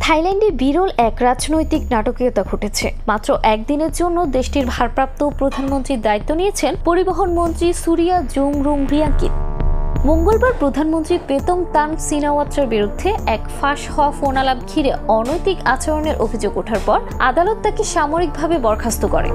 থাইল্যান্ডে বিরল এক রাজনৈতিক নাটকীয়তা ঘটেছে। মাত্র একদিনের জন্য দেশটির ভারপ্রাপ্ত প্রধানমন্ত্রীর দায়িত্ব নিয়েছেন পরিবহন মন্ত্রী সুরিয়া জুংরুংরিয়াঙ্কিত। মঙ্গলবার প্রধানমন্ত্রী পেতং তান সিনাওয়াত্রার বিরুদ্ধে এক ফাঁস হওয়া ফোনালাপ ঘিরে অনৈতিক আচরণের অভিযোগ ওঠার পর আদালত তাকে সাময়িকভাবে বরখাস্ত করে।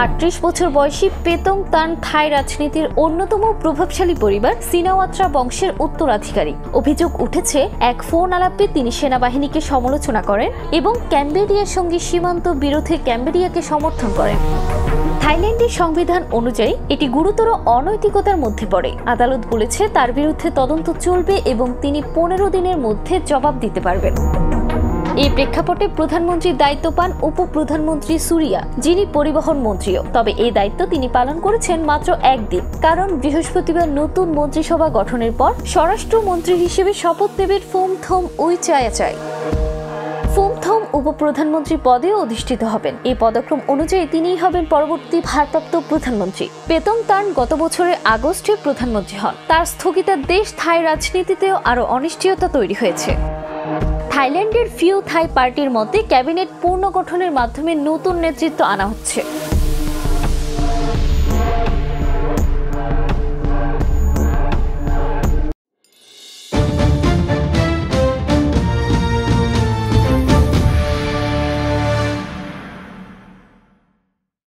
৩৮ বছর বয়সী পেতং তান থাই রাজনীতির অন্যতম প্রভাবশালী পরিবার সিনাওয়াত্রা বংশের উত্তরাধিকারী। অভিযোগ উঠেছে, এক ফোন আলাপে তিনি সেনাবাহিনীকে সমালোচনা করেন এবং ক্যাম্বোডিয়ার সঙ্গে সীমান্ত বিরোধে ক্যাম্বোডিয়াকে সমর্থন করেন। থাইল্যান্ডের সংবিধান অনুযায়ী এটি গুরুতর অনৈতিকতার মধ্যে পড়ে। আদালত বলেছে তার বিরুদ্ধে তদন্ত চলবে এবং তিনি ১৫ দিনের মধ্যে জবাব দিতে পারবেন। এই প্রেক্ষাপটে প্রধানমন্ত্রীর দায়িত্ব পান উপপ্রধানমন্ত্রী সুরিয়া, যিনি পরিবহন মন্ত্রীও। তবে এই দায়িত্ব তিনি পালন করেছেন মাত্র একদিন, কারণ বৃহস্পতিবার নতুন মন্ত্রিসভা গঠনের পর স্বরাষ্ট্রমন্ত্রী হিসেবে শপথ নেবেন ফোমথম উইচায়াচাই। ফোমথম উপপ্রধানমন্ত্রী পদেও অধিষ্ঠিত হবেন। এই পদক্রম অনুযায়ী তিনিই হবেন পরবর্তী ভারপ্রাপ্ত প্রধানমন্ত্রী। পেতং তান গত বছরের আগস্টে প্রধানমন্ত্রী হন। তার স্থগিতাদেশ থাই রাজনীতিতেও আরও অনিশ্চয়তা তৈরি হয়েছে। থাইল্যান্ডের ফিউ থাই পার্টির মতে ক্যাবিনেট পুনর্গঠনের মাধ্যমে নতুন নেতৃত্ব আনা হচ্ছে।